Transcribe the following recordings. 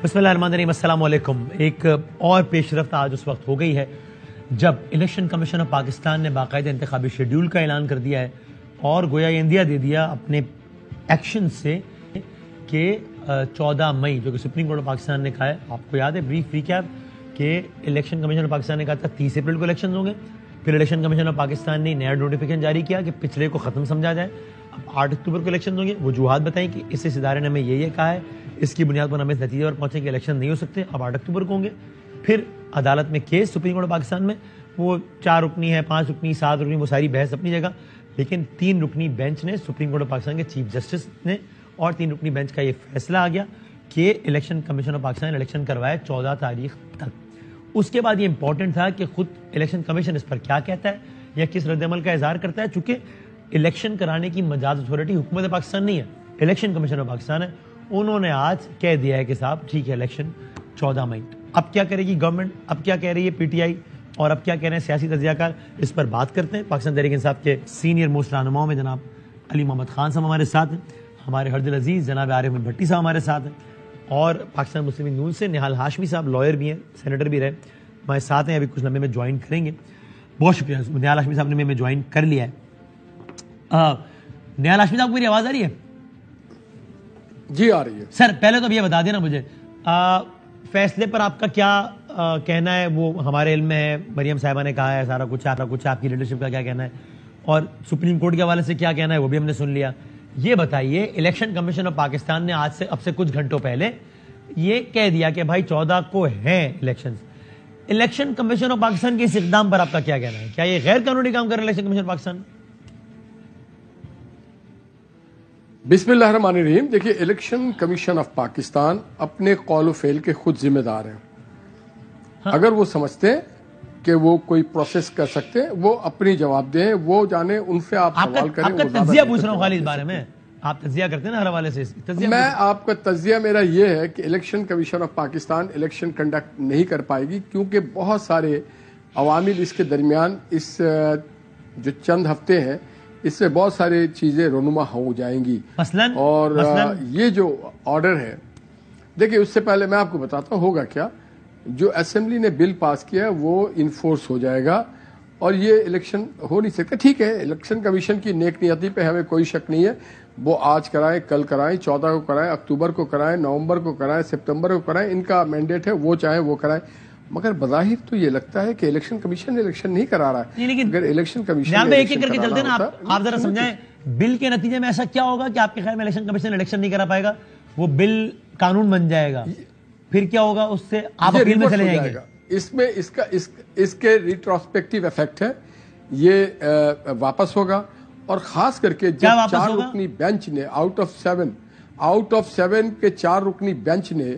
بسم اللہ الرحمن الرحیم، السلام علیکم۔ ایک اور پیش رفت آج اس وقت ہو گئی ہے جب الیکشن کمیشن آف پاکستان نے باقاعدہ انتخابی شیڈیول کا اعلان کر دیا ہے اور گویا یہ اندیا دے دیا اپنے ایکشن سے کہ 14 مئی جو کہ سپریم کورٹ آف پاکستان نے کہا ہے، آپ کو یاد ہے بریف ریکیپ کہ الیکشن کمیشن آف پاکستان نے کہا تھا 30 اپریل کو الیکشن ہوں گے، پھر الیکشن کمیشن آف پاکستان نے نیا نوٹیفیکیشن جاری کیا کہ پچھلے کو ختم سمجھا جائے، اب 8 اکتوبر کو الیکشن ہوں گے۔ وجوہات بتائیں کہ اس ادارے نے ہمیں یہ کہا ہے، اس کی بنیاد پر ہمیں اس نتیجے پر پہنچے کہ الیکشن نہیں ہو سکتے، اب 8 اکتوبر کو ہوں گے۔ پھر عدالت میں case supreme court of Pakistan میں، وہ 4 رکنی ہے، 5 رکنی، 7 رکنی، وہ ساری بحث اپنی جگہ، لیکن 3 رکنی بینچ نے سپریم کورٹ آف پاکستان کے چیف جسٹس نے اور 3 رکنی بینچ کا یہ فیصلہ آ گیا کہ election commission of Pakistan election کروائے 14 تاریخ تک۔ اس کے بعد یہ امپورٹنٹ تھا کہ خود الیکشن کمیشن اس پر کیا کہتا ہے یا کس رد عمل کا اظہار کرتا ہے، چونکہ الیکشن کرانے کی مجاز اتھارٹی حکومت پاکستان نہیں ہے، الیکشن کمیشن آف پاکستان ہے۔ انہوں نے آج کہہ دیا ہے کہ صاحب ٹھیک ہے الیکشن 14 مئی۔ اب کیا کرے گی گورنمنٹ، اب کیا کہہ رہی ہے پی ٹی آئی، اور اب کیا کہہ رہے ہیں سیاسی تجزیہ کار، اس پر بات کرتے ہیں۔ پاکستان تحریک انصاف کے سینئر موسٹ رہنماؤں میں جناب علی محمد خان صاحب ہمارے ساتھ ہیں، ہمارے ہر دل عزیز جناب عارف احمد بھٹی صاحب ہمارے ساتھ ہیں، اور پاکستان مسلم لیگ نون سے نہال ہاشمی صاحب لائر بھی ہیں، سینیٹر بھی رہے، ہمارے ساتھ ہیں، ابھی کچھ لمحے میں جوائن کریں گے۔ بہت شکریہ نہال ہاشمی صاحب نے میں جوائن کر لیا ہے۔ نہال ہاشمی صاحب کو میری آواز آ رہی ہے؟ جی آ رہی ہے سر۔ پہلے تو اب یہ بتا دینا مجھے فیصلے پر آپ کا کیا کہنا ہے، وہ ہمارے علم میں ہے، مریم صاحبہ نے کہا ہے سارا کچھ آپ کی لیڈرشپ کا کیا کہنا ہے، اور سپریم کورٹ کے حوالے سے کیا کہنا ہے وہ بھی ہم نے سن لیا۔ یہ بتائیے الیکشن کمیشن آف پاکستان نے آج سے اب سے کچھ گھنٹوں پہلے یہ کہہ دیا کہ بھائی 14 کو ہیں elections, election commission of Pakistan کے اس اقدام پر آپ کا کیا کہنا ہے؟ کیا یہ غیر قانونی کام کر رہا ہے الیکشن کمیشن پاکستان؟ بسم اللہ الرحمن الرحیم۔ دیکھیے الیکشن کمیشن آف پاکستان اپنے قول و فعل کے خود ذمہ دار ہیں۔ اگر وہ سمجھتے ہیں کہ وہ کوئی پروسیس کر سکتے ہیں، وہ اپنی جواب دیں، وہ جانے ان سے آپ سوال کریں۔ آپ کا تجزیہ پوچھ رہا ہوں خالی اس بارے میں، آپ تجزیہ کرتے ہیں نا ہر حوالے سے۔ میں آپ کا تجزیہ میرا یہ ہے کہ election commission of Pakistan election conduct نہیں کر پائے گی، کیونکہ بہت سارے عوامل اس کے درمیان اس جو چند ہفتے ہیں اس سے بہت ساری چیزیں رونما ہو جائیں گی۔ اور یہ جو آرڈر ہے، دیکھیں اس سے پہلے میں آپ کو بتاتا ہوں ہوگا کیا۔ جو اسمبلی نے بل پاس کیا ہے وہ انفورس ہو جائے گا اور یہ الیکشن ہو نہیں سکتا۔ ٹھیک ہے، الیکشن کمیشن کی نیک نیتی پہ ہمیں کوئی شک نہیں ہے، وہ آج کرائیں، کل کرائیں، 14 کو کرائیں، اکتوبر کو کرائیں، نومبر کو کرائیں، سپتمبر کو کرائیں، ان کا مینڈیٹ ہے، وہ چاہیں وہ کرائیں۔ مگر بظاہر تو یہ لگتا ہے کہ الیکشن کمیشن الیکشن نہیں کرا رہا ہے۔ اگر الیکشن کمیشن ایک ایک کر کے چلتے ہیں نا، آپ ذرا سمجھائیں بل کے نتیجے میں ایسا کیا ہوگا کہ آپ کے خیال میں الیکشن کمیشن الیکشن نہیں کرا پائے گا، وہ بل قانون بن جائے گا، پھر کیا ہوگا اس سے؟ آپ اپیل میں چلے جائیں گے۔ اس میں اس کے ریٹروسپیکٹیو ایفیکٹ ہے، یہ واپس ہوگا، اور خاص کر کے جب 4 رکنی بینچ نے آؤٹ آف 7 کے 4 رکنی بینچ نے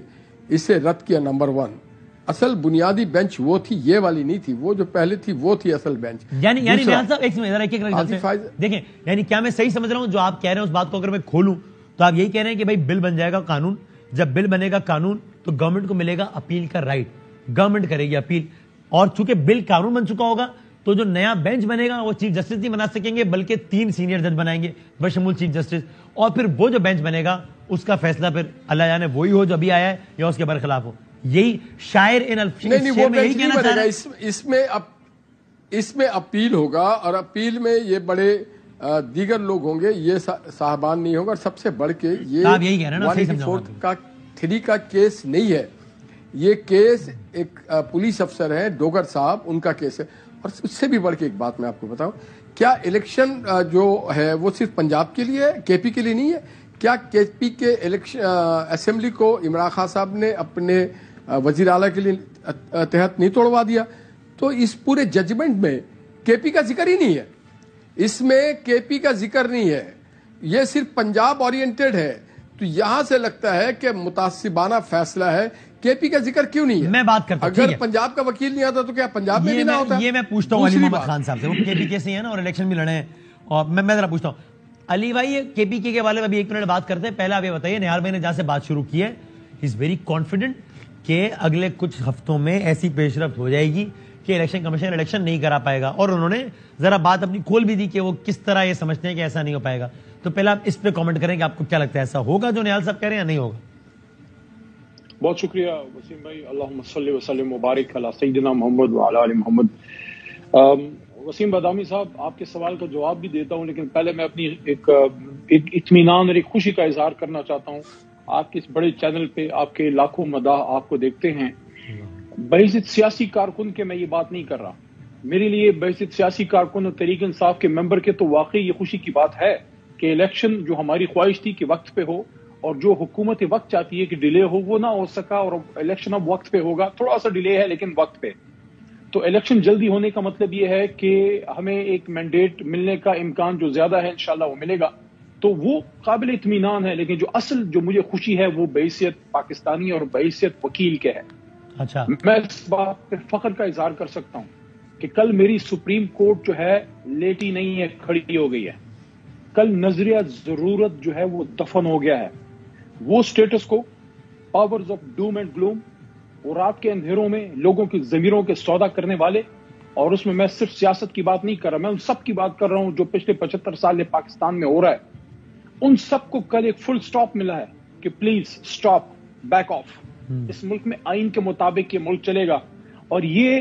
اسے رد کیا۔ نمبر 1 اصل بنیادی بینچ وہ تھی، یہ والی نہیں تھی، وہ جو پہلے تھی وہ تھی اصل بینچ۔ یعنی دیکھیں، یعنی کیا میں صحیح سمجھ رہا ہوں جو آپ کہہ رہے ہیں اس بات کو اگر میں کھولوں تو آپ یہی کہہ رہے ہیں کہ بھائی بل بن جائے گا قانون، جب بل بنے گا قانون تو گورنمنٹ کو ملے گا اپیل کا رائٹ، گورنمنٹ کرے گی اپیل، اور چونکہ بل قانون بن چکا ہوگا تو جو نیا بینچ بنے گا وہ چیف جسٹس نہیں بنا سکیں گے بلکہ 3 سینئر جج بنائیں گے بشمول چیف جسٹس، اور پھر وہ جو بینچ بنے گا اس کا فیصلہ پھر اللہ جانے وہی ہو جو ابھی آیا ہے یا اس کے برخلاف ہو۔ یہی شاعر نہیں، وہ بینچ نہیں بنے گا، اس میں اپیل ہوگا، اور اپیل میں یہ بڑے دیگر لوگ ہوں گے، یہ صاحبان نہیں ہوگا، اور سب سے بڑھ کے یہ 184 کا کیس نہیں ہے، یہ کیس ایک پولیس افسر ہیں ڈوگر صاحب، ان کا کیس ہے۔ اور اس سے بھی بڑھ کے ایک بات میں آپ کو بتاؤں، کیا الیکشن جو ہے وہ صرف پنجاب کے لیے ہے، کے پی کے لیے نہیں ہے؟ کیا کے پی کے اسمبلی کو عمران خان صاحب نے اپنے وزیر اعلیٰ کے لیے تحت نہیں توڑوا دیا؟ تو اس پورے ججمنٹ میں کے پی کا ذکر ہی نہیں ہے، اس میں کے پی کا ذکر نہیں ہے، یہ صرف پنجاب اورینٹڈ ہے۔ تو یہاں سے لگتا ہے کہ متعصبانہ فیصلہ ہے، کے پی کا ذکر کیوں نہیں ہے؟ میں بات کرتا ہوں، اگر پنجاب کا وکیل نہیں آتا تو کیا پنجاب میں بھی نہ ہوتا؟ یہ میں پوچھتا ہوں علی محمد خان صاحب سے، وہ کے پی کے سے ہیں نا اور الیکشن بھی لڑے ہیں، اور میں ذرا پوچھتا ہوں علی بھائی، یہ کے پی کے حوالے میں ابھی 1 منٹ بات کرتے ہیں، پہلے آپ یہ بتائیے نہال بھائی نے جہاں سے بات شروع کی ہے، ہی از ویری کانفیڈنٹ کہ اگلے کچھ ہفتوں میں ایسی پیش رفت ہو جائے گی کہ الیکشن کمیشن الیکشن نہیں کرا پائے گا، اور انہوں نے ذرا بات اپنی کھول بھی دی کہ وہ کس طرح یہ سمجھتے ہیں کہ ایسا نہیں ہو پائے گا۔ تو پہلے آپ اس پہ کامنٹ کریں کہ آپ کو کیا لگتا ہے ایسا ہوگا جو نہال صاحب کہہ رہے ہیں یا نہیں ہوگا؟ بہت شکریہ وسیم بھائی. اللہم صلی وسلم وبارک علی سیدنا محمد وعلی آل محمد. وسیم بادامی صاحب، آپ کے سوال کا جواب بھی دیتا ہوں، لیکن پہلے میں اپنی ایک اطمینان اور ایک خوشی کا اظہار کرنا چاہتا ہوں. آپ کے اس بڑے چینل پہ آپ کے لاکھوں مداح آپ کو دیکھتے ہیں. بحیثیت سیاسی کارکن کے میں یہ بات نہیں کر رہا. میرے لیے بحیثیت سیاسی کارکن اور تحریک انصاف کے ممبر کے تو واقعی یہ خوشی کی بات ہے کہ الیکشن جو ہماری خواہش تھی کہ وقت پہ ہو، اور جو حکومت وقت چاہتی ہے کہ ڈیلے ہو، وہ نہ ہو سکا، اور الیکشن اب وقت پہ ہوگا. تھوڑا سا ڈیلے ہے لیکن وقت پہ. تو الیکشن جلدی ہونے کا مطلب یہ ہے کہ ہمیں ایک مینڈیٹ ملنے کا امکان جو زیادہ ہے انشاءاللہ وہ ملے گا، تو وہ قابل اطمینان ہے. لیکن جو مجھے خوشی ہے وہ بحیثیت پاکستانی اور بحیثیت وکیل کے ہے. اچھا، میں اس بات پہ فخر کا اظہار کر سکتا ہوں کہ کل میری سپریم کورٹ جو ہے لیٹی نہیں ہے، کھڑی ہو گئی ہے. کل نظریہ ضرورت جو ہے وہ دفن ہو گیا ہے. وہ سٹیٹس کو، powers of doom and gloom, اور رات کے اندھیروں میں لوگوں کی ضمیروں کے سودا کرنے والے، اور اس میں صرف سیاست کی بات نہیں کر رہا، میں ان سب کی بات کر رہا ہوں جو پچھلے 75 سال سے پاکستان میں ہو رہا ہے. ان سب کو کل ایک فل سٹاپ ملا ہے کہ پلیز سٹاپ، بیک آف. اس ملک میں آئین کے مطابق یہ ملک چلے گا. اور یہ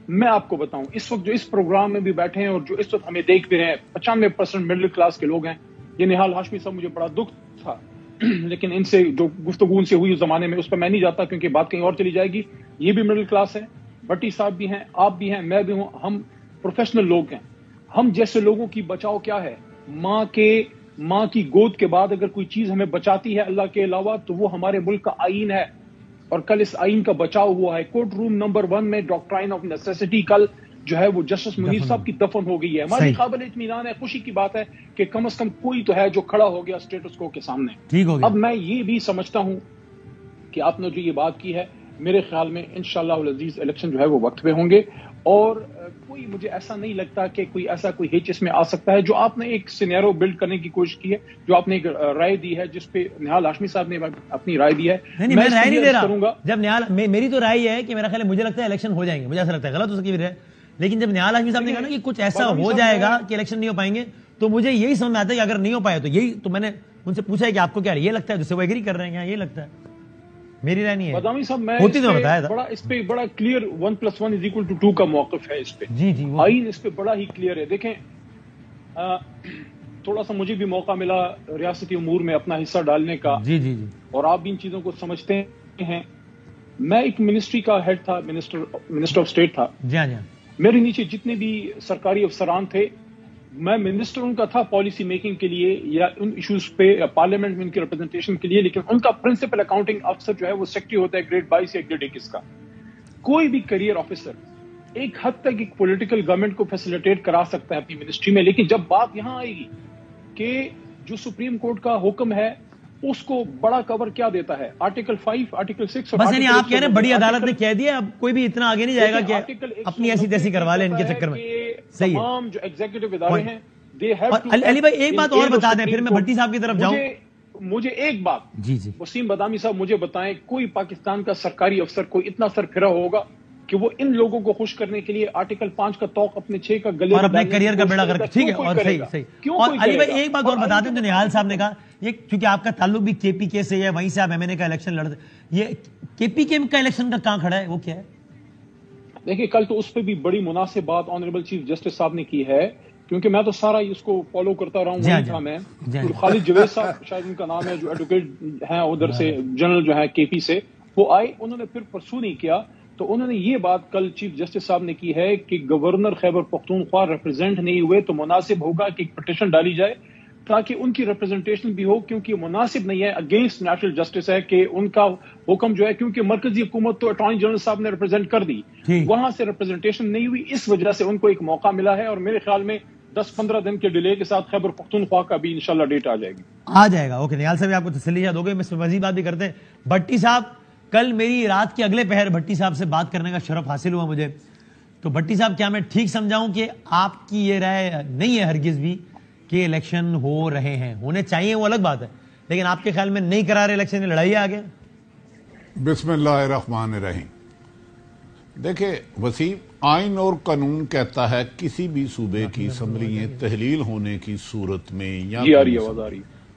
میں آپ کو بتاؤں، اس وقت جو اس پروگرام میں بھی بیٹھے ہیں اور جو اس وقت ہمیں دیکھ بھی رہے ہیں، 95% مڈل کلاس کے لوگ ہیں. یہ نہال ہاشمی صاحب، مجھے بڑا دکھ تھا، لیکن ان سے جو گفتگو ان سے ہوئی اس زمانے میں، اس پہ میں نہیں جاتا کیونکہ بات کہیں اور چلی جائے گی. یہ بھی مڈل کلاس ہے، بھٹی صاحب بھی ہیں، آپ بھی ہیں، میں بھی ہوں. ہم پروفیشنل لوگ ہیں. ہم جیسے لوگوں کی بچاؤ کیا ہے؟ ماں کی گود کے بعد اگر کوئی چیز ہمیں بچاتی ہے اللہ کے علاوہ تو وہ ہمارے ملک کا آئین ہے. اور کل اس آئین کا بچاؤ ہوا ہے. کورٹ روم نمبر 1 میں ڈاکٹرائن آف نیسیسٹی کل جو ہے وہ جسٹس منیر صاحب کی دفن ہو گئی ہے. ہماری قابل اطمینان ہے، خوشی کی بات ہے کہ کم از کم کوئی تو ہے جو کھڑا ہو گیا اسٹیٹس کو کے سامنے. ٹھیک ہو گیا. اب میں یہ بھی سمجھتا ہوں کہ آپ نے جو یہ بات کی ہے، میرے خیال میں انشاءاللہ العزیز الیکشن جو ہے وہ وقت پہ ہوں گے. اور کوئی مجھے ایسا نہیں لگتا کہ کوئی ہچ اس میں آ سکتا ہے. جو آپ نے ایک سینیرو بلڈ کرنے کی کوشش کی ہے، جو آپ نے ایک رائے دی ہے جس پہ نہال ہاشمی صاحب نے اپنی رائے دی ہے، نہیں میں رائے نہیں دے رہا. جب نہال، میری تو رائے یہ ہے کہ میرا خیال ہے، مجھے لگتا ہے الیکشن ہو جائیں گے. مجھے ایسا لگتا ہے، غلط ہو سکتی ہے، لیکن جب نہال ہاشمی صاحب نے کہا نا کہ کچھ ایسا ہو جائے گا کہ الیکشن نہیں ہو پائیں گے، تو مجھے یہی سمجھ میں آتا ہے کہ اگر نہیں ہو پائے تو یہی. تو میں نے ان سے پوچھا ہے کہ آپ کو کیا یہ لگتا ہے، جس سے وہ ایگری کر رہے ہیں، یہ لگتا ہے. میری رائے نہیں ہے. بادامی صاحب، میں ہوتی تو بتایا تھا اس پہ بڑا کلیئر 1+1=2 کا موقف ہے. اس پہ جی آئین اس پہ بڑا ہی کلیئر ہے. دیکھیں، تھوڑا سا مجھے بھی موقع ملا ریاستی امور میں اپنا حصہ ڈالنے کا. جی اور آپ بھی ان چیزوں کو سمجھتے ہیں. میں ایک منسٹری کا ہیڈ تھا، منسٹر آف اسٹیٹ تھا. جی ہاں. میرے نیچے جتنے بھی سرکاری افسران تھے، میں منسٹر ان کا تھا پالیسی میکنگ کے لیے یا ان ایشوز پہ پارلیمنٹ میں ان کی ریپرزنٹیشن کے لیے، لیکن ان کا پرنسپل اکاؤنٹنگ افسر جو ہے وہ سیکٹری ہوتا ہے گریڈ 22 یا گریڈ 21 کا. کوئی بھی کیریئر آفیسر ایک حد تک ایک پولیٹیکل گورنمنٹ کو فیسیلیٹیٹ کرا سکتا ہے اپنی منسٹری میں، لیکن جب بات یہاں آئے گی کہ جو سپریم کورٹ کا حکم ہے اس کو بڑا کور کیا دیتا ہے، آرٹیکل 5، آرٹیکل 6. بس یعنی آپ کہہ رہے ہیں بڑی عدالت نے کہہ دیا، اب کوئی بھی اتنا آگے نہیں جائے گا کہ اپنی ایسی تیسی کروا لے ان کے چکر میں. صحیح ہے. تمام جو ایگزیکٹو ادارے ہیں، اور علی بھائی ایک بات اور بتا دیں، پھر میں بھٹی صاحب کی طرف جاؤں. مجھے ایک بات، جی وسیم بادامی صاحب مجھے بتائیں، کوئی پاکستان کا سرکاری افسر کوئی اتنا سر پھرا ہوگا کہ وہ ان لوگوں کو خوش کرنے کے لیے آرٹیکل 5 کا توق اپنے 6 کا گلے اور اپنے کریئر کا بیڑا کر کے. ٹھیک ہے. اور صحیح. اور علی بھائی ایک بات اور بتا دیں جو نہال صاحب نے کہا، یہ چونکہ آپ کا تعلق بھی کے پی کے سے ہے، وہیں سے آپ MNA کا الیکشن لڑتے، یہ کے پی کے کا الیکشن کا کہاں کھڑا ہے، وہ کیا ہے؟ دیکھیں، کل تو اس پہ بھی بڑی مناسب بات آنریبل چیف جسٹس صاحب نے کی ہے، کیونکہ میں تو سارا اس کو فالو کرتا رہا ہوں. وہی تھا میں. خالد جوید صاحب شاید ان کا نام ہے، جو ایڈوکیٹ ہیں ادھر سے، جنرل جو ہے کے پی سے، وہ آئے، انہوں نے پھر پرسو نہیں کیا. تو انہوں نے یہ بات کل چیف جسٹس صاحب نے کی ہے کہ گورنر خیبر پختونخوا ریپرزینٹ نہیں ہوئے تو مناسب ہوگا کہ ایک پٹیشن ڈالی جائے تاکہ ان کی ریپرزنٹیشن بھی ہو، کیونکہ مناسب نہیں ہے، اگینسٹ نیچرل جسٹس ہے کہ ان کا حکم جو ہے، کیونکہ مرکزی حکومت تو اٹارنی جنرل صاحب نے ریپرزینٹ کر دی، وہاں سے ریپرزنٹیشن نہیں ہوئی، اس وجہ سے ان کو ایک موقع ملا ہے. اور میرے خیال میں 10-15 دن کے ڈیلے کے ساتھ خیبر پختونخوا کا بھی انشاءاللہ ڈیٹ آ جائے گی. آ جائے گا. اوکے نہال صاحب آپ کو تسلی یاد ہو گئی. میں مزید بات بھی کرتے ہیں. بھٹی صاحب، کل میری رات کے اگلے پہر بھٹی صاحب سے بات کرنے کا شرف حاصل ہوا مجھے. تو بھٹی صاحب، کیا میں ٹھیک سمجھاؤں کہ آپ کی یہ رائے نہیں ہے ہرگز بھی کہ الیکشن ہو رہے ہیں؟ ہونے چاہیے وہ الگ بات ہے، لیکن آپ کے خیال میں نہیں کرا رہے الیکشن، لڑائی آگے؟ بسم اللہ الرحمن الرحیم. دیکھیں وسیم، آئین اور قانون کہتا ہے کسی بھی صوبے کی اسمبلیاں تحلیل ہونے کی صورت میں یا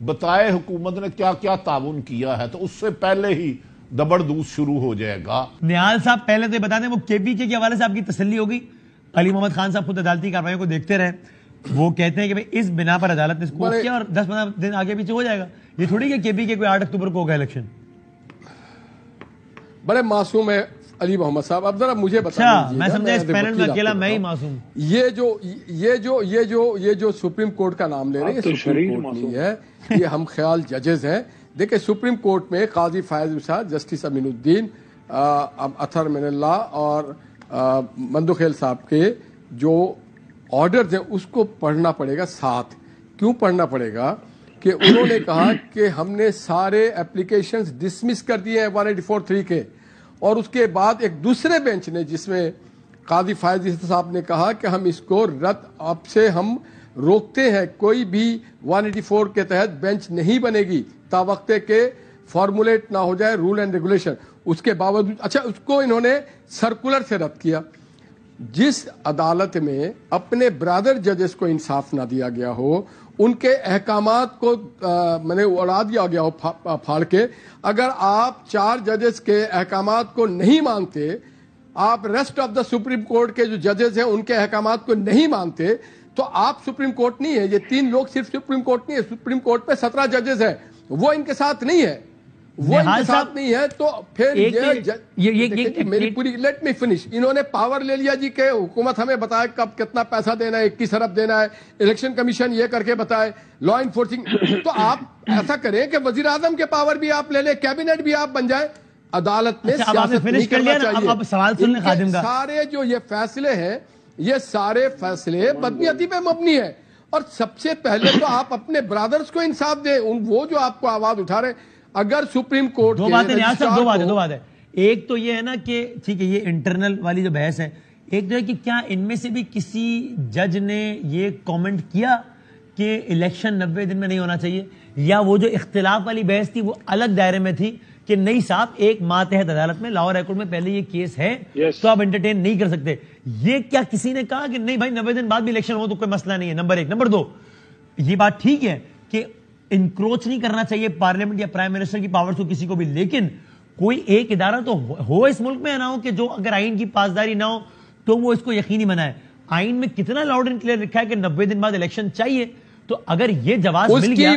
بتائے حکومت نے کیا کیا تعاون کیا ہے، تو اس سے پہلے ہی دبڑدوز شروع ہو جائے گا۔ نہال صاحب پہلے تو یہ بتا دیں وہ کے پی کے حوالے سے آپ کی تسلی ہوگی؟ علی محمد خان صاحب خود عدالتی کارروائیوں کو دیکھتے رہے، وہ کہتے ہیں کہ بھئی اس بنا پر عدالت نے اس کو کیا اور 10-15 دن آگے پیچھے ہو جائے گا۔ یہ تھوڑی کہ کے پی کے کوئی 8 اکتوبر کو ہوگا الیکشن۔ بڑے معصوم ہے علی محمد صاحب، اب ذرا مجھے بتائیے، میں سمجھا اس پینل میں اکیلا میں ہی معصوم۔ یہ جو سپریم کورٹ کا نام لے رہے ہیں، یہ سپریم کورٹ نہیں ہے، یہ ہم خیال ججز ہیں۔ دیکھیں سپریم کورٹ میں قاضی فائز عصام، جسٹس امین الدین، اطہر من اللہ اور مندوخیل صاحب کے جو آرڈرز ہیں اس کو پڑھنا پڑے گا ساتھ۔ کیوں پڑھنا پڑے گا؟ کہ انہوں نے کہا کہ ہم نے سارے اپلیکیشنز ڈسمس کر دیے ہیں 184(3) کے، اور اس کے بعد ایک دوسرے بینچ نے جس میں قاضی فائز صاحب نے کہا کہ ہم اس کو رد اب سے ہم روکتے ہیں، کوئی بھی 184 کے تحت بینچ نہیں بنے گی تاوقتے کے فارمولیٹ نہ ہو جائے رول اینڈ ریگولیشن۔ اس کے باوجود اچھا اس کو انہوں نے سرکولر سے رد کیا۔ جس عدالت میں اپنے برادر ججز کو انصاف نہ دیا گیا ہو، ان کے احکامات کو میں نے اڑا دیا گیا ہو پھاڑ کے، اگر آپ 4 ججز کے احکامات کو نہیں مانتے، آپ rest of the supreme court کے جو ججز ہیں ان کے احکامات کو نہیں مانتے، تو آپ سپریم کورٹ نہیں ہے۔ یہ 3 لوگ صرف سپریم کورٹ نہیں ہے، سپریم کورٹ پہ 17 ججز ہیں، وہ ان کے ساتھ نہیں ہے، وہ ان کے ساتھ نہیں ہے۔ تو پھر میری پوری لیٹ می فنش، انہوں نے پاور لے لیا جی کہ حکومت ہمیں بتائے کب کتنا پیسہ دینا ہے، 21 ارب دینا ہے، الیکشن کمیشن یہ کر کے بتائے، لا انفورسنگ۔ تو آپ ایسا کریں کہ وزیر اعظم کے پاور بھی آپ لے لیں، کیبنٹ بھی آپ بن جائیں۔ عدالت میں سیاست نہیں کرنا چاہیے۔ سارے جو یہ فیصلے ہیں، یہ سارے فیصلے بدنیتی پہ مبنی ہے، اور سب سے پہلے تو آپ اپنے برادرز کو انصاف دیں، وہ جو آپ کو آواز اٹھا رہے ہیں۔ اگر سپریم کورٹ دو باتیں ایک تو یہ ہے نا کہ ٹھیک ہے یہ انٹرنل والی جو بحث ہے، ایک جو ہے کہ کیا ان میں سے بھی کسی جج نے یہ کامنٹ کیا کہ الیکشن 90 دن میں نہیں ہونا چاہیے، یا وہ جو اختلاف والی بحث تھی وہ الگ دائرے میں تھی کہ نہیں صاحب ایک ماتحت عدالت میں لاہور ہائی کورٹ میں پہلے یہ کیس ہے تو آپ انٹرٹین نہیں کر سکتے؟ یہ کیا کسی نے کہا کہ نہیں بھائی 90 دن بعد بھی الیکشن ہو تو کوئی مسئلہ نہیں ہے؟ نمبر 1۔ نمبر 2، یہ بات ٹھیک ہے کہ انکروچ نہیں کرنا چاہیے پارلیمنٹ یا پرائم منسٹر کی پاورز کو کسی کو بھی، لیکن کوئی ایک ادارہ تو ہو اس ملک میں نہ ہو کہ جو اگر آئین کی پاسداری نہ ہو تو وہ اس کو یقینی بنائے۔ آئین میں کتنا لاؤڈ اینڈ کلیئر لکھا ہے کہ 90 دن بعد الیکشن چاہیے، تو اگر یہ جواز مل گیا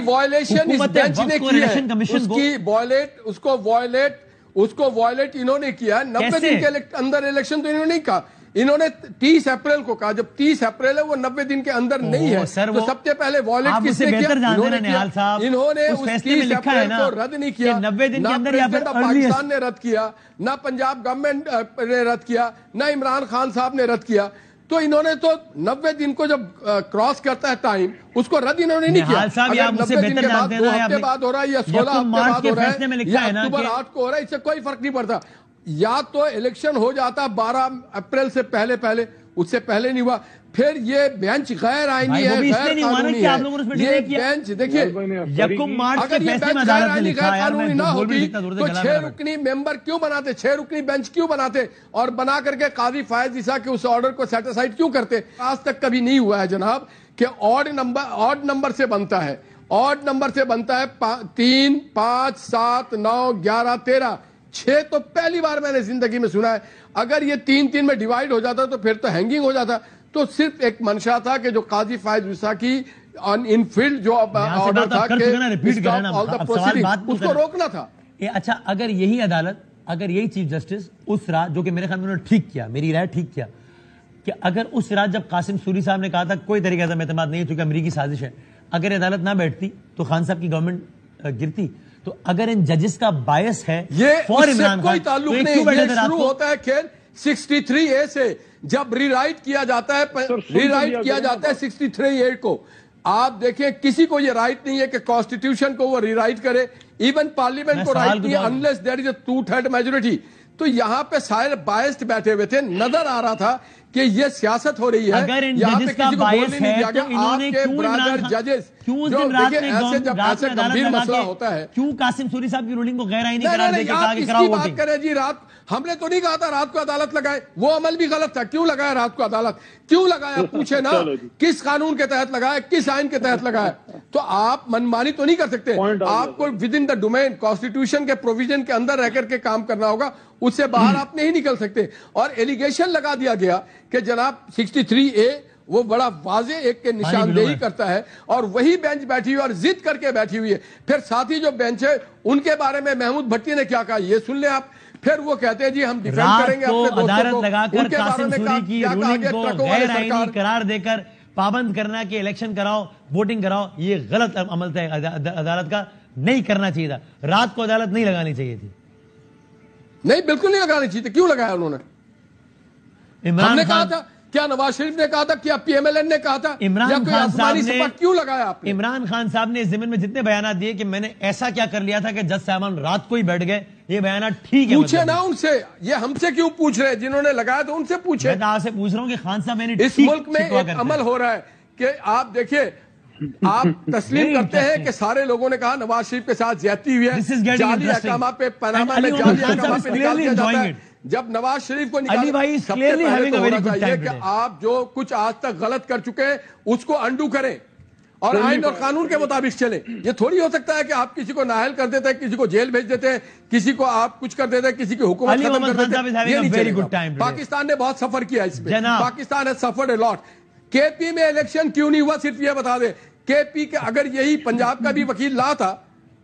اس کو وائلیٹ انہوں نے کیا 90 دن کے اندر الیکشن، تو انہوں نے نہیں کہا، انہوں نے 30 اپریل کو کہا، جب 30 اپریل ہے وہ 90 دن کے اندر نہیں ہے، تو سب سے پہلے وائلیٹ کس نے کیا؟ انہوں نے اس 30 اپریل کو رد نہیں کیا، نہ پریزیڈنٹ آف پاکستان نے رد کیا، نہ پنجاب گورنمنٹ نے رد کیا، نہ عمران خان صاحب نے رد کیا۔ تو انہوں نے تو 90 دن کو جب کراس کرتا ہے ٹائم، اس کو رد انہوں نے نہیں کیا۔ اگر 90 دن کے بعد 2 ہفتے بعد ہو رہا ہے یا 16 ہفتے بعد ہو رہا ہے یا اکتوبر 8 کو ہو رہا ہے، اس سے کوئی فرق نہیں پڑتا۔ یا تو الیکشن ہو جاتا 12 اپریل سے پہلے، اس سے پہلے نہیں ہوا۔ پھر یہ بینچ غیر آئینی ہے، غیر قانونی ہے۔ یہ بینچ دیکھیے، اگر یہ بینچ غیر آئینی غیر قانونی نہ ہوتی تو 6 رکنی ممبر کیوں بناتے، 6 رکنی بینچ کیوں بناتے، اور بنا کر کے قاضی فائز عیسیٰ کے اس آرڈر کو سیٹ اسائیڈ کیوں کرتے؟ آج تک کبھی نہیں ہوا ہے جناب کہ آڈ نمبر سے بنتا ہے، آڈ نمبر سے بنتا ہے 3 5 7 9 11 13 6 تو پہلی بار میں نے زندگی میں سنا ہے۔ اگر یہ 3 میں ڈیوائیڈ ہو جاتا تو پھر تو ہینگنگ ہو جاتا۔ تو صرف ایک منشا تھا کہ جو قاضی فائز عیسیٰ کی ان فیلڈ جو آرڈر تھا کہ اس کو روکنا تھا۔ اچھا، اگر یہی عدالت، اگر یہی چیف جسٹس اس رات، جو کہ میرے خیال میں انہوں نے ٹھیک کیا، میری رائے ٹھیک کیا، کہ اگر اس رات جب قاسم سوری صاحب نے کہا تھا کوئی طریقہ سے اعتماد نہیں ہے کیونکہ امریکی سازش ہے، اگر عدالت نہ بیٹھتی تو خان صاحب کی گورنمنٹ گرتی۔ تو اگر ان ججز کا بائس ہے یہ اس سے کوئی تعلق نہیں، یہ شروع ہوتا ہے کھیل 63A سے، جب ری رائٹ کیا جاتا ہے، ری رائٹ کیا جاتا ہے 63A کو۔ آپ دیکھیں کسی کو یہ رائٹ نہیں ہے کہ کانسٹیٹیوشن کو وہ ری رائٹ کرے، ایون پارلیمنٹ کو رائٹ نہیں ہے unless there is a 2/3 majority۔ تو یہاں پہ سارے بائسڈ بیٹھے ہوئے تھے، نظر آ رہا تھا کہ یہ سیاست ہو رہی ہے. اگر ان یہاں پہ ججز کا کسی کو بائس بولنے نہیں ہے دیا تو گیا. انہوں نے آپ کے کیوں برادر ججز کیوں جو رات دیکھیں میں جب ایسے گمبھیر مسئلہ ہوتا ہے. کیوں قاسم سوری صاحب کی رولنگ کو غیر آئینی قرار دے کے کہا آپ کہ اس کراؤ کی بات ووٹنگ؟ کریں جی. رات ہم نے تو نہیں کہا تھا رات کو عدالت لگائے, وہ عمل بھی غلط تھا. کیوں لگایا رات کو عدالت, کیوں لگایا پوچھے نا, کس قانون کے تحت لگایا, کس آئین کے تحت لگایا. تو آپ منمانی تو نہیں کر سکتے. آپ کو with in the domain constitution کے پروویژن کے اندر رہ کر کے کام کرنا ہوگا, اس سے باہر آپ نہیں نکل سکتے. اور ایلیگیشن لگا دیا گیا کہ جناب 63A وہ بڑا واضح ایک کے نشاندہی کرتا ہے, اور وہی بینچ بیٹھی ہوئی اور ضد کر کے بیٹھی ہوئی ہے. پھر ساتھی جو بینچ ہے ان کے بارے میں محمود بھٹی نے کیا کہا یہ سن لیں آپ. پھر وہ کہتے ہیں جی ہم ڈیفینڈ کریں گے اپنے دوستوں کو. لگا ان کر کے بارے قاسم میں سوری کی کیا کہا رولنگ گیا, کو ٹرکوں والے غیر آئینی سرکار قرار دے کر پابند کرنا کہ الیکشن کراؤ, ووٹنگ کراؤ, یہ غلط عمل تھا عدالت کا, نہیں کرنا چاہیے تھا. رات کو عدالت نہیں لگانی چاہیے تھی. نہیں بالکل نہیں لگانی چاہیے. کیوں لگایا انہوں نے؟ ہم نے کہا تھا, کیا نواز شریف نے کہا تھا, کیا پی ایم ایل این نے کہا تھا, عمران خان صاحب نے کیوں لگایا آپ نے؟ عمران خان صاحب نے اس ضمن میں جتنے بیانات دیے کہ میں نے ایسا کیا کر لیا تھا کہ جج صاحبان رات کو ہی بیٹھ گئے, یہ بیانات ٹھیک ہے. پوچھے نا ان سے, یہ ہم سے کیوں پوچھ رہے ہیں؟ جنہوں نے لگایا تو ان سے پوچھے. میں آپ سے پوچھ رہا ہوں کہ خان صاحب میں نے اس ملک میں ایک عمل ہو رہا ہے کہ آپ دیکھیں, آپ تسلیم کرتے ہیں کہ سارے لوگوں نے کہا نواز شریف کے ساتھ زیادتی ہوئی ہے, جعلی احکامات پہ پاناما میں جعلی احکامات پہ نکال دیا جاتا ہے. جب نواز شریف کو نکالا, سب سے پہلے تو ہونا چاہیے کہ آپ جو کچھ آج تک غلط کر چکے ہیں اس کو انڈو کریں اور آئین اور قانون کے مطابق چلیں. یہ تھوڑی ہو سکتا ہے کہ آپ کسی کو نااہل کر دیتے ہیں, کسی کو جیل بھیج دیتے ہیں, کسی کو آپ کچھ کر دیتے ہیں, کسی کی حکومت ختم کر دیتے ہیں. یہ نہیں چلے گا. پاکستان نے بہت سفر کیا اس میں, Pakistan has suffered a lot. کے پی میں الیکشن کیوں نہیں ہوا صرف یہ بتا دیں. کے پی کے اگر یہی پنجاب کا بھی وکیل لا تھا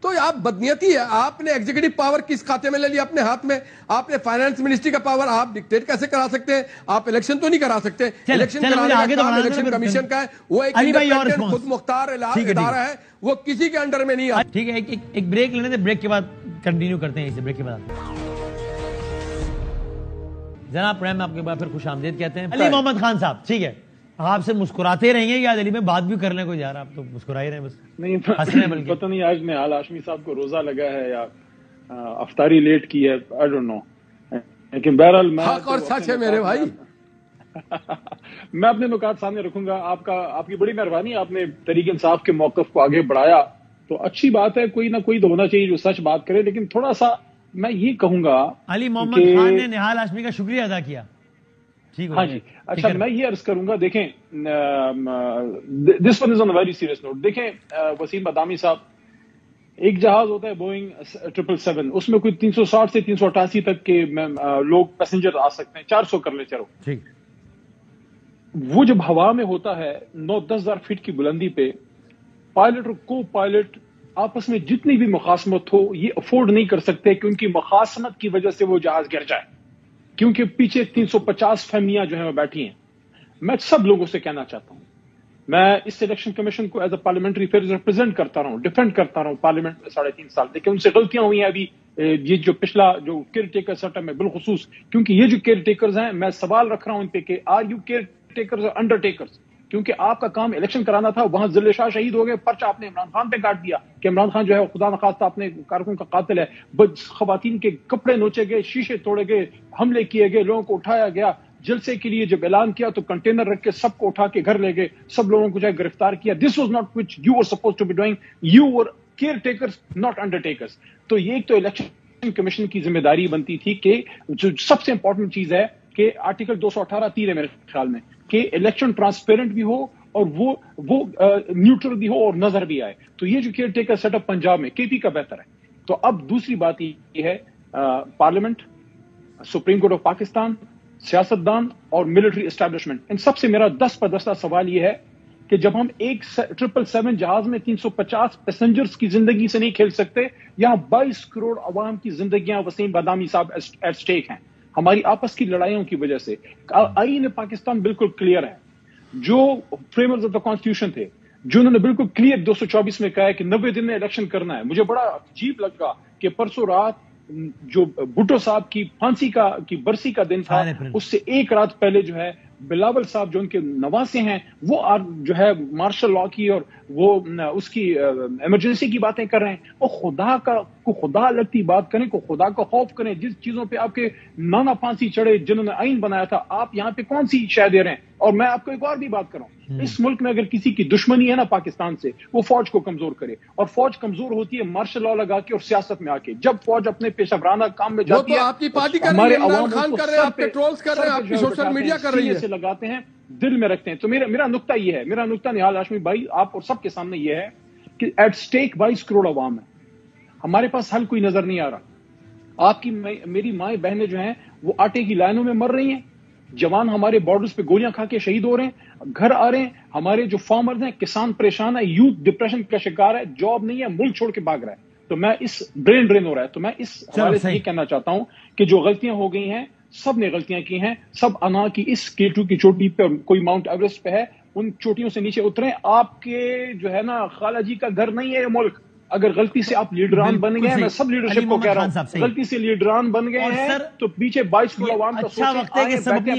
تو آپ بدنیتی ہے. آپ نے ایگزیکٹو پاور کس کھاتے میں لے لیا اپنے ہاتھ میں, آپ نے فائنانس منسٹری کا پاور آپ ڈکٹیٹ کیسے کرا سکتے ہیں؟ آپ الیکشن تو نہیں کرا سکتے. الیکشن کرانے کا کام الیکشن کمیشن کا ہے, وہ ایک انڈیپینڈنٹ خود مختار ادارہ ہے, وہ کسی کے انڈر میں نہیں آتا. ٹھیک ہے, ایک بریک لینے دیں, بریک کے بعد کنٹینیو کرتے ہیں. اسے بریک کے بعد جناب پریم آپ کے بعد پھر خوش آمدید کہتے ہیں. علی محمد خان صاحب ٹھیک ہے, آپ سے مسکراتے رہیں گے یا دلی میں بات بھی کرنے کو جا رہا, آپ تو مسکرا ہی رہے ہیں بس. نہیں پتہ نہیں آج میں حال ہاشمی صاحب کو روزہ لگا ہے یا افطاری لیٹ کی ہے, I don't know. لیکن بہرحال میں حق اور سچ ہے میرے بھائی. میں اپنے نکات سامنے رکھوں گا. آپ کی بڑی مہربانی, آپ نے تحریک انصاف کے موقف کو آگے بڑھایا تو اچھی بات ہے. کوئی نہ کوئی تو ہونا چاہیے جو سچ بات کرے, لیکن تھوڑا سا میں یہ کہوں گا علی محمد خان نے نہال ہاشمی کا شکریہ ادا کیا. ہاں جی, اچھا میں یہ عرض کروں گا, دیکھیں this one is on a very serious note. دیکھیں وسیم بادامی صاحب, ایک جہاز ہوتا ہے بوئنگ 777, اس میں کوئی 360 سے 388 تک کے لوگ پیسنجر آ سکتے ہیں, 400 کر لیں چلو. وہ جب ہوا میں ہوتا ہے 9-10 ہزار فٹ کی بلندی پہ, پائلٹ اور کو پائلٹ آپس میں جتنی بھی مخاصمت ہو یہ افورڈ نہیں کر سکتے کہ ان کی مخاصمت کی وجہ سے وہ جہاز گر جائے, کیونکہ پیچھے 350 فیملیاں جو ہیں وہ بیٹھی ہیں. میں سب لوگوں سے کہنا چاہتا ہوں, میں اس الیکشن کمیشن کو as a parliamentary affairs represent کرتا رہا ہوں, ڈیفینڈ کرتا رہا ہوں پارلیمنٹ میں 3.5 سال, لیکن ان سے غلطیاں ہوئی ہیں ابھی. یہ جو پچھلا جو کیئر ٹیکر سسٹم ہے بالخصوص, کیونکہ یہ جو کیئر ٹیکرز ہیں میں سوال رکھ رہا ہوں ان پہ کہ آر یو کیئر ٹیکرز اور انڈر ٹیکرز, کیونکہ آپ کا کام الیکشن کرانا تھا. وہاں ذل شاہ شہید ہو گئے, پرچہ آپ نے عمران خان پہ کاٹ دیا کہ عمران خان جو ہے خدا نخواستہ اپنے کارکن کا قاتل ہے. خواتین کے کپڑے نوچے گئے, شیشے توڑے گئے, حملے کیے گئے, لوگوں کو اٹھایا گیا. جلسے کے لیے جب اعلان کیا تو کنٹینر رکھ کے سب کو اٹھا کے گھر لے گئے, سب لوگوں کو جو ہے گرفتار کیا. This was not which you were supposed to be doing, you were caretakers not undertakers. تو یہ ایک تو الیکشن کمیشن کی ذمہ داری بنتی تھی کہ جو سب سے امپورٹنٹ چیز ہے کہ آرٹیکل 218(3) ہے میرے خیال میں, کہ الیکشن ٹرانسپیرنٹ بھی ہو اور وہ نیوٹرل بھی ہو اور نظر بھی آئے. تو یہ جو caretaker set up Punjab میں کے پی کا بہتر ہے. تو اب دوسری بات یہ ہے, parliament, supreme court of Pakistan, سیاستدان اور ملٹری اسٹیبلشمنٹ, ان سب سے میرا 10 پر 10 سوال یہ ہے کہ جب ہم ایک 777 جہاز میں 350 پیسنجرز کی زندگی سے نہیں کھیل سکتے, یہاں 22 کروڑ عوام کی زندگیاں وسیم بادامی صاحب ایٹ سٹیک ہیں ہماری آپس کی لڑائیوں کی وجہ سے. آئین پاکستان بالکل کلیئر ہے. جو فریمرز آف دا کانسٹیٹیوشن تھے جنہوں نے بالکل کلیئر 224 میں کہا ہے کہ 90 دن میں الیکشن کرنا ہے. مجھے بڑا عجیب لگا کہ پرسوں رات جو بھٹو صاحب کی پھانسی کی برسی کا دن تھا, اس سے ایک رات پہلے جو ہے بلاول صاحب جو ان کے نواسے ہیں وہ جو ہے مارشل لا کی اور وہ اس کی ایمرجنسی کی باتیں کر رہے ہیں. اور خدا لگتی بات کریں, کو خدا کا خوف کریں. جس چیزوں پہ آپ کے نانا پھانسی چڑھے, جنہوں نے آئین بنایا تھا, آپ یہاں پہ کون سی شے دے رہے ہیں؟ اور میں آپ کو ایک اور بھی بات کروں, اس ملک میں اگر کسی کی دشمنی ہے نا پاکستان سے, وہ فوج کو کمزور کرے. اور فوج کمزور ہوتی ہے مارشل لا لگا کے اور سیاست میں آ کے. جب فوج اپنے پیشہ ورانہ کام میں جاتی ہے, آپ کی پارٹی کر رہی ہے, عمران خان کر رہے ہیں, آپ کے ٹرولز کر رہے ہیں, آپ کی سوشل میڈیا کر رہی ہے, سے لگاتے ہیں, دل میں رکھتے ہیں. تو میرا نقطہ یہ ہے, میرا نقطہ نہال ہاشمی بھائی آپ اور سب کے سامنے یہ ہے کہ ایٹ سٹیک 22 کروڑ عوام ہے. ہمارے پاس حل کوئی نظر نہیں آ رہا. آپ کی میری مائیں بہنیں جو ہیں وہ آٹے کی لائنوں میں مر رہی ہیں, جوان ہمارے بارڈرز پہ گولیاں کھا کے شہید ہو رہے ہیں, گھر آ رہے ہیں. ہمارے جو فارمرز ہیں, کسان پریشان ہے, یوتھ ڈپریشن کا شکار ہے, جاب نہیں ہے, ملک چھوڑ کے بھاگ رہا ہے. تو میں اس برین ڈرین ہو رہا ہے. تو میں اس حوالے سے یہ کہنا چاہتا ہوں کہ جو غلطیاں ہو گئی ہیں, سب نے غلطیاں کی ہیں. سب انا کی اس K2 کی چوٹی پہ, کوئی ماؤنٹ ایوریسٹ پہ ہے, ان چوٹیوں سے نیچے اتریں. آپ کے جو ہے نا خالہ جی کا گھر نہیں ہے یہ ملک. اگر غلطی سے آپ لیڈران بن گئے ہیں, میں سب لیڈرشپ کو کہہ رہا ہوں, غلطی سے لیڈران بن گئے ہیں تو پیچھے 22 کروڑ عوام کا سوچیں,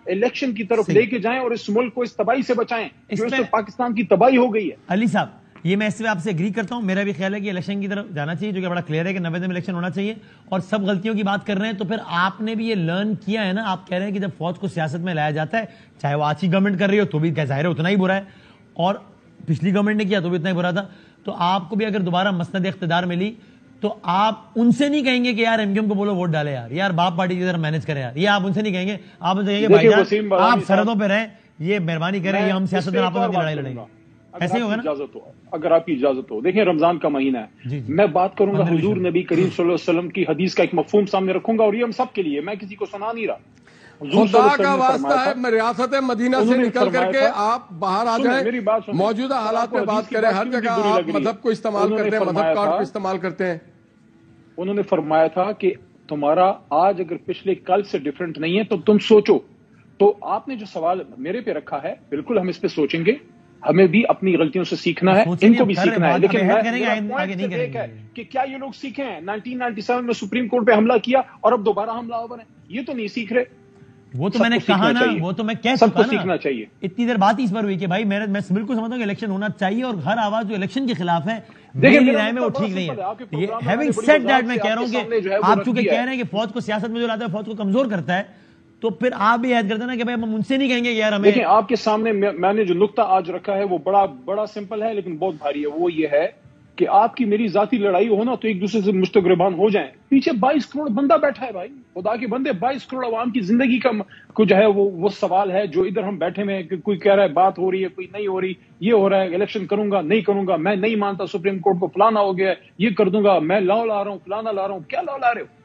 الیکشن کی طرف لے کے جائیں اور اس ملک کو اس تباہی سے بچائیں جو اس سے پاکستان کی تباہی ہو گئی ہے. علی صاحب, یہ میں اس سے آپ سے اگری کرتا ہوں. میرا بھی خیال ہے کہ الیکشن کی طرف جانا چاہیے, جو کہ بڑا کلیئر ہے کہ 90 دن میں الیکشن ہونا چاہیے. اور سب غلطیوں کی بات کر رہے ہیں, تو پھر آپ نے بھی یہ لرن کیا ہے نا. آپ کہہ رہے ہیں کہ جب فوج کو سیاست میں لایا جاتا ہے, چاہے وہ آج کی گورنمنٹ کر رہی ہو تو بھی ظاہر ہے اتنا ہی برا ہے, اور پچھلی گورنمنٹ نے کیا تو بھی اتنا ہی برا تھا. تو آپ کو بھی اگر دوبارہ مسند اقتدار ملی تو آپ ان سے نہیں کہیں گے کہ یار ایم کیو ایم کو بولو ووٹ ڈالے, یار باپ پارٹی کی طرح مینج کرے یار. یہ آپ ان سے نہیں کہیں گے. آپ ان سے کہیں گے بھائی جان آپ سرحدوں پہ رہیں, یہ مہربانی کریں, یہ ہم سیاست میں آپس میں لڑائی لڑیں گے. ایسے ہی ہوگا نا, اگر آپ کی اجازت ہو. دیکھیں رمضان کا مہینہ ہے, میں بات کروں گا حضور نبی کریم صلی اللہ علیہ وسلم کی حدیث کا ایک مفہوم سامنے رکھوں گا, اور یہ ہم سب کے لیے, میں کسی کو سنا نہیں رہا. خدا کا واسطہ ہے, میں ریاست مدینہ سے نکل کر کے آپ باہر آ جائیں, موجودہ حالات میں بات کریں. ہر جگہ آپ مذہب کو استعمال کرتے ہیں, مذہب کارڈ کو استعمال کرتے ہیں. انہوں نے فرمایا تھا کہ تمہارا آج اگر پچھلے کل سے ڈیفرنٹ نہیں ہے تو تم سوچو. تو آپ نے جو سوال میرے پہ رکھا ہے, بالکل ہم اس پہ سوچیں گے. ہمیں بھی اپنی غلطیوں سے سیکھنا ہے, ان کو بھی سیکھنا ہے. لیکن کہ کیا یہ لوگ سیکھیں ہیں 1997 میں سپریم کورٹ پہ حملہ کیا اور اب دوبارہ حملہ آور ہیں؟ یہ تو نہیں سیکھ رہے. وہ تو میں نے کہا نا, وہ تو میں کہہ سب کو سیکھنا چاہیے. اتنی دیر بات اس پر ہوئی کہ بھائی میں بالکل سمجھتا ہوں کہ الیکشن ہونا چاہیے, اور ہر آواز جو الیکشن کے خلاف ہے میری رائے میں وہ ٹھیک نہیں ہے. ہیونگ سیڈ دیٹ میں کہہ رہا ہوں کہ آپ چونکہ کہہ رہے ہیں کہ فوج کو سیاست میں جو لاتا ہے فوج کو کمزور کرتا ہے, تو پھر آپ بھی یاد کرتے ہیں نا کہ بھائی ہم ان سے نہیں کہیں گے کہ یار ہمیں. دیکھیں آپ کے سامنے میں نے جو نقطہ آج رکھا ہے وہ بڑا سمپل ہے لیکن بہت بھاری ہے. وہ یہ ہے کہ آپ کی میری ذاتی لڑائی ہو نا تو ایک دوسرے سے مشتغربان ہو جائیں. پیچھے 22 کروڑ بندہ بیٹھا ہے بھائی, خدا کے بندے, 22 کروڑ عوام کی زندگی کا جو ہے وہ سوال ہے جو ادھر ہم بیٹھے میں, کہ کوئی کہہ رہا ہے بات ہو رہی ہے, کوئی نہیں ہو رہی, یہ ہو رہا ہے الیکشن کروں گا نہیں کروں گا, میں نہیں مانتا سپریم کورٹ کو, فلانا ہو گیا, یہ کر دوں گا, میں لا لا رہا ہوں, فلانا لا رہا ہوں. کیا لا رہے ہو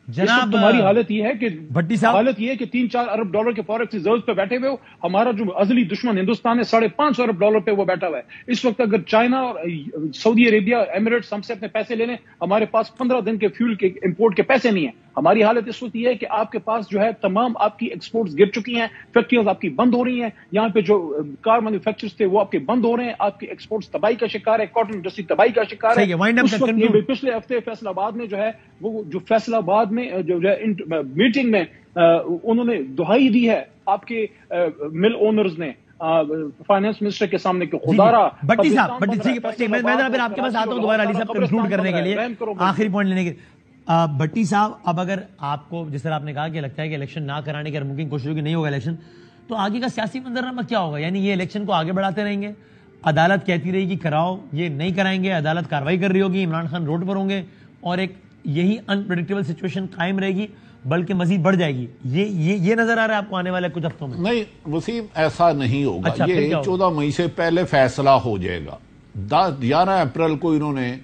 جناب؟ تمہاری حالت یہ ہے کہ حالت یہ ہے کہ 3-4 ارب ڈالر کے فارکس ریزرو پہ بیٹھے ہوئے ہو. ہمارا جو ازلی دشمن ہندوستان ہے 550 ارب ڈالر پہ وہ بیٹھا ہوا ہے. اس وقت اگر چائنا اور سعودی عربیہ, ایمریٹس ہم سے اپنے پیسے لے لیں, ہمارے پاس 15 دن کے فیول کے امپورٹ کے پیسے نہیں ہیں. ہماری حالت اس وقت یہ ہے کہ آپ کے پاس جو ہے تمام آپ کی ایکسپورٹس گر چکی ہیں, فیکٹریاں آپ کی بند ہو رہی ہیں, یہاں پہ جو کار مینوفیکچرز تھے وہ آپ کے بند ہو رہے ہیں, آپ کی ایکسپورٹس تباہی کا شکار ہے, کاٹن انڈسٹری تباہی کا شکار ہے. پچھلے ہفتے فیصل آباد میں جو ہے وہ جو فیصل آباد میں جو ہے میٹنگ میں انہوں نے دہائی دی ہے آپ کے مل اونرز نے فائنانس منسٹر کے سامنے کہ خدا را. بھٹی صاحب, میں پھر آپ کے پاس آتا ہوں دوبارہ علی صاحب کنکلوڈ کرنے کے لیے, آخری پوائنٹ لینے کے. بھٹی صاحب, اب اگر آپ کو جس طرح آپ نے کہا کہ لگتا ہے کہ الیکشن نہ کرانے کی ممکن کوشش ہوگی, نہیں ہوگا الیکشن, تو آگے کا سیاسی منظرنامہ کیا ہوگا؟ یعنی یہ الیکشن کو آگے بڑھاتے رہیں گے, عدالت کہتی رہے گی کراؤ, یہ نہیں کرائیں گے, عدالت کاروائی کر رہی ہوگی, عمران خان روڈ پر ہوں گے, اور ایک یہی انپریڈکٹیبل سچویشن قائم رہے گی بلکہ مزید بڑھ جائے گی. یہ نظر آ رہا ہے آپ کو آنے والے کچھ ہفتوں میں؟ نہیں وسیم, ایسا نہیں ہوگا. یہ 14 مئی سے پہلے فیصلہ ہو جائے گا. 11 اپریل کو انہوں نے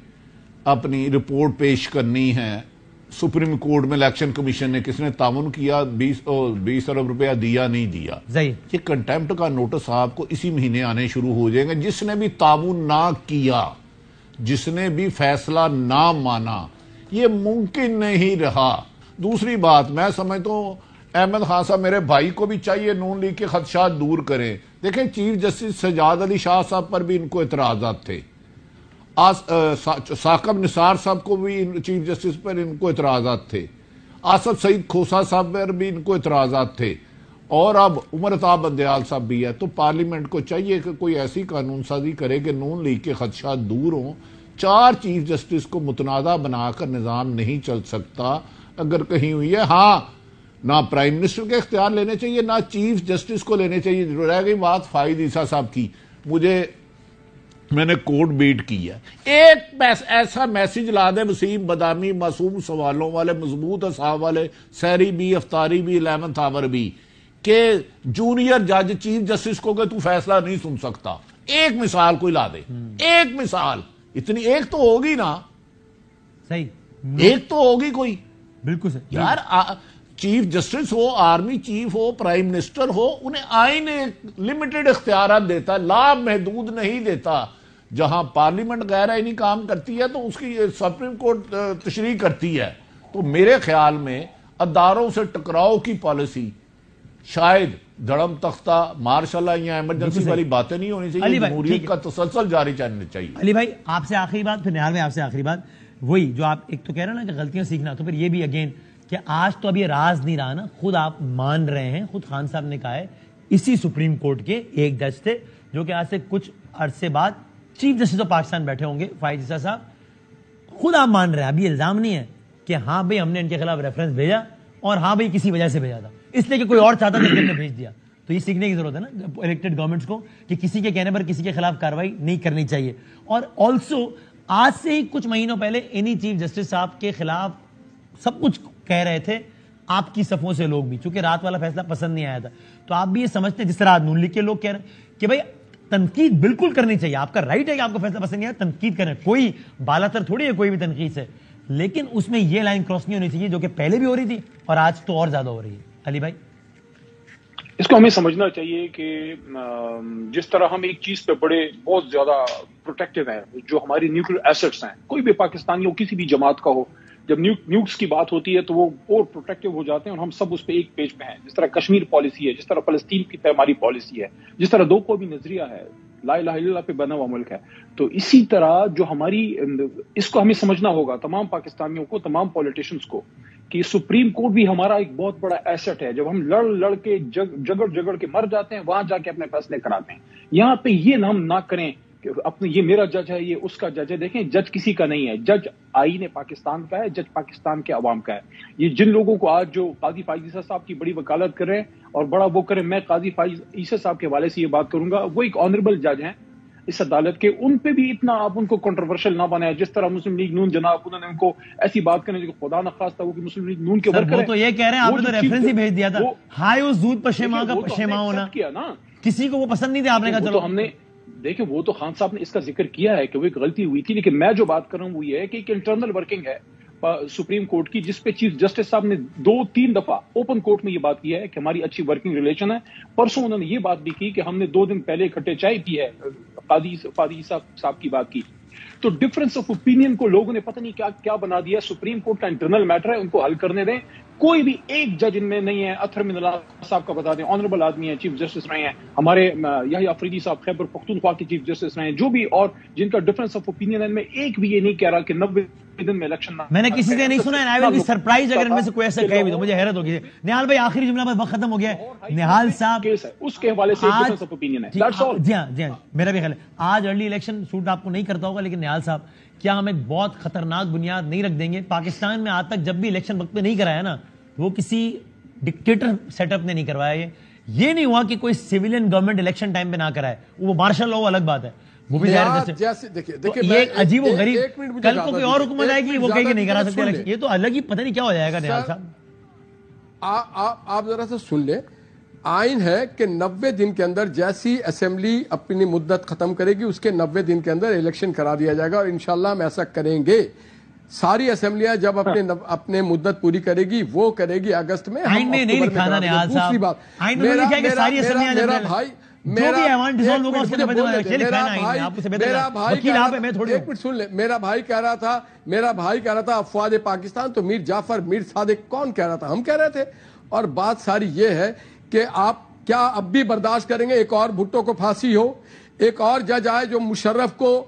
اپنی رپورٹ پیش کرنی ہے سپریم کورٹ میں. الیکشن کمیشن نے کس نے تعاون کیا, 20 ارب روپیہ دیا نہیں دیا, یہ کنٹیمپٹ کا نوٹس آپ کو اسی مہینے آنے شروع ہو جائیں گے. جس نے بھی تعاون نہ کیا, جس نے بھی فیصلہ نہ مانا, یہ ممکن نہیں رہا. دوسری بات میں سمجھتا ہوں احمد خان صاحب میرے بھائی کو بھی چاہیے نون لیگ کے خدشات دور کریں. دیکھیں چیف جسٹس سجاد علی شاہ صاحب پر بھی ان کو اعتراضات تھے, ثاقب نثار صاحب کو بھی چیف جسٹس پر ان کو اعتراضات تھے, آصف سعید کھوسا صاحب پر بھی ان کو اعتراضات تھے. اور اب عمر عطا بندیال صاحب بھی ہے، تو پارلیمنٹ کو چاہیے کہ کوئی ایسی قانون سازی کرے کہ نون لیگ کے خدشات دور ہوں. 4 چیف جسٹس کو متنازع بنا کر نظام نہیں چل سکتا. اگر کہیں ہوئی ہے، ہاں نہ پرائم منسٹر کے اختیار لینے چاہیے نہ چیف جسٹس کو لینے چاہیے. رہ گئی بات فائد عیسیٰ صاحب کی، میں نے کوڈ بیٹ کی ہے. ایک ایسا میسج لا دے وسیم بدامی، معصوم سوالوں والے، مضبوط اصحاب والے، سحری بھی، افطاری بھی، 11th آور بھی، کہ جونیئر جج چیف جسٹس کو کہ تو فیصلہ نہیں سن سکتا. ایک مثال کوئی لا دے، ایک مثال، اتنی ایک تو ہوگی نا، صحیح ایک تو ہوگی کوئی. بالکل صحیح یار چیف جسٹس ہو، آرمی چیف ہو، پرائم منسٹر ہو، انہیں آئین لمیٹڈ اختیارات دیتا ہے، لا محدود نہیں دیتا. جہاں پارلیمنٹ غیر آئینی کام کرتی ہے تو اس کی سپریم کورٹ تشریح کرتی ہے. تو میرے خیال میں اداروں سے ٹکراؤ کی پالیسی شاید دھڑم تختہ مارشل یا ایمرجنسی والی باتیں نہیں ہونی چاہیے. جمہوریت کا تسلسل جاری چلنا چاہیے. علی بھائی آپ سے آخری بات، پھر نہال بھائی آپ سے آخری بات. وہی جو آپ ایک تو کہہ رہے ہیں نا کہ غلطیاں سیکھنا، تو پھر یہ بھی اگین کہ آج تو اب یہ راز نہیں رہا نا، خود آپ مان رہے ہیں، خود خان صاحب نے کہا ہے اسی سپریم کورٹ کے ایک جج تھے جو کہ آج سے کچھ عرصے بعد چیف جسٹس آف پاکستان بیٹھے ہوں گے، فائد عیسیٰ صاحب. خود آپ مان رہے ہیں، ابھی الزام نہیں ہے کہ ہاں بھئی ہم نے ان کے خلاف ریفرنس بھیجا اور ہاں بھئی کسی وجہ سے بھیجا تھا، اس لیے کہ کوئی اور چاہتا تھا کہ ہم نے بھیج دیا. تو یہ سیکھنے کی ضرورت ہے نا الیکٹڈ گورنمنٹس کو کہ کسی کے کہنے پر کسی کے خلاف کارروائی نہیں کرنی چاہیے. اور آلسو آج سے ہی کچھ مہینوں پہلے انہی چیف جسٹس صاحب کے خلاف سب کچھ کہہ رہے تھے آپ کی صفوں سے لوگ بھی، چونکہ رات والا فیصلہ پسند نہیں آیا تھا. تو آپ بھی یہ سمجھتے ہیں جس طرح نون لیگ کے لوگ کہہ رہے ہیں کہ بھائی تنقید بالکل کرنی چاہیے، آپ کا رائٹ ہے کہ آپ کو فیصلہ پسند نہیں آیا، تنقید کریں، کوئی بالاتر تھوڑی ہے کوئی بھی تنقید سے، لیکن اس میں یہ لائن کراس نہیں ہونی چاہیے جو کہ پہلے بھی ہو رہی تھی اور آج تو اور زیادہ ہو رہی ہے. علی بھائی اس کو ہمیں سمجھنا چاہیے کہ جس طرح ہم ایک چیز پہ بہت زیادہ پروٹیکٹیو ہیں، جو ہماری نیوکلیر ایسٹس ہیں، کوئی بھی پاکستانی ہو، کسی بھی جماعت کا ہو، جب نیوکس کی بات ہوتی ہے تو وہ اور پروٹیکٹیو ہو جاتے ہیں اور ہم سب اس پہ ایک پیج پہ ہیں. جس طرح کشمیر پالیسی ہے، جس طرح فلسطین کی ہماری پالیسی ہے، جس طرح دو قومی نظریہ ہے، لا الہ الا اللہ پہ بنا ہوا ملک ہے. تو اسی طرح جو ہماری اس کو ہمیں سمجھنا ہوگا تمام پاکستانیوں کو، تمام پولیٹیشنز کو، کہ سپریم کورٹ بھی ہمارا ایک بہت بڑا ایسٹ ہے. جب ہم لڑ کے جگڑ کے مر جاتے ہیں، وہاں جا کے اپنے فیصلے کراتے ہیں. یہاں پہ یہ ہم نہ کریں کہ اپنے یہ میرا جج ہے، یہ اس کا جج ہے. دیکھیں جج کسی کا نہیں ہے، جج آئین پاکستان کا ہے، جج پاکستان کے عوام کا ہے. یہ جن لوگوں کو آج جو قاضی فائز عیسیٰ صاحب کی بڑی وکالت کر رہے ہیں اور بڑا وہ کریں، میں قاضی فائز عیسیٰ صاحب کے حوالے سے یہ بات کروں گا، وہ ایک آنریبل جج ہیں اس عدالت کے. ان پہ بھی اتنا آپ ان کو کنٹروورشل نہ بنائیں. جس طرح مسلم لیگ نون جناب انہوں نے ان کو ایسی بات کرنے جو خدا نخواستہ وہ کہ مسلم لیگ نون کے ورکر وہ تو یہ کہہ رہے ہیں آپ نے تو ریفرنس ہی بھیج دیا تھا، ہائے اس زود پشیماں کا پشیماں ہونا، کسی کو وہ پسند نہیں تھا، آپ نے کہا چلو ہم نے دیکھیں وہ تو خان صاحب نے اس کا ذکر کیا ہے کہ وہ ایک غلطی ہوئی تھی. لیکن میں جو بات کر رہا ہوں وہ یہ ہے کہ ایک انٹرنل ورکنگ ہے سپریم کورٹ کی، جس پہ چیف جسٹس صاحب نے 2-3 دفعہ اوپن کورٹ میں یہ بات کی ہے کہ ہماری اچھی ورکنگ ریلیشن ہے. پرسوں انہوں نے یہ بات بھی کی کہ ہم نے 2 دن پہلے اکٹھے چائے پی ہے، قاضی صاحب کی بات کی. تو ڈفرنس آف اوپینین کو لوگوں نے پتہ نہیں کیا بنا دیا. سپریم کورٹ کا انٹرنل میٹر ہے، ان کو حل کرنے دیں. کوئی بھی ایک جج ان میں نہیں ہے. اطہر من اللہ صاحب کا بتا دیں، آنریبل آدمی ہیں، چیف جسٹس رہے ہیں. ہمارے یحییٰ افریدی صاحب خیبر پختونخوا کے چیف جسٹس رہے ہیں. جو بھی اور جن کا ڈفرنس آف اوپینین ہے، ان میں ایک بھی یہ نہیں کہہ رہا کہ 90 دن میں الیکشن نہ. میں نے کسی سے نہیں سنا ہے. آئی ول بی سرپرائز اگر ان میں سے کوئی ایسا کہے بھی تو مجھے حیرت ہوگی. نہال بھائی آخری جملہ بس وقت ختم ہو گیا ہے. نہال صاحب اس کے حوالے سے ڈفرنس آف اوپینین ہے. جی ہاں میرا بھی خیال ہے آج ارلی الیکشن سوٹ آپ کو نہیں کرتا ہوگا، لیکن نہال صاحب کیا ہم ایک بہت خطرناک بنیاد نہیں رکھ دیں گے؟ پاکستان میں آج تک جب بھی الیکشن وقت پہ نہیں کرایا نا، وہ کسی ڈکٹیٹر سیٹ اپ نے نہیں کروایا. یہ نہیں ہوا کہ کوئی سیویلین گورنمنٹ الیکشن ٹائم پہ نہ کرائے. وہ مارشل لاء الگ بات ہے، وہ بھی یہ عجیب و غریب. کل کو کوئی اور حکم آ جائے گی وہ کہے کہ نہیں کرا سکتے الیکشن، یہ تو الگ ہی پتہ نہیں کیا ہو جائے گا. نہال صاحب آپ ذرا سا سن لیں. آئین ہے کہ 90 دن کے اندر جیسی اسمبلی اپنی مدت ختم کرے گی اس کے 90 دن کے اندر الیکشن کرا دیا جائے گا، اور انشاءاللہ ہم ایسا کریں گے. ساری اسمبلیاں جب اپنے مدت پوری کرے گی وہ کرے گی اگست میں. آئین میں نہیں لکھا نا نہال صاحب، دوسری بات آئین میں لکھا ہے کہ ساری اسمبلیاں میرا بھائی میرا بھائی کہہ رہا تھا افواج پاکستان، تو میر جعفر میر صادق کون کہہ رہا تھا؟ ہم کہہ رہے تھے. اور بات ساری یہ ہے کہ آپ کیا اب بھی برداشت کریں گے ایک اور بھٹو کو پھانسی ہو، ایک اور جج آئے جو مشرف کو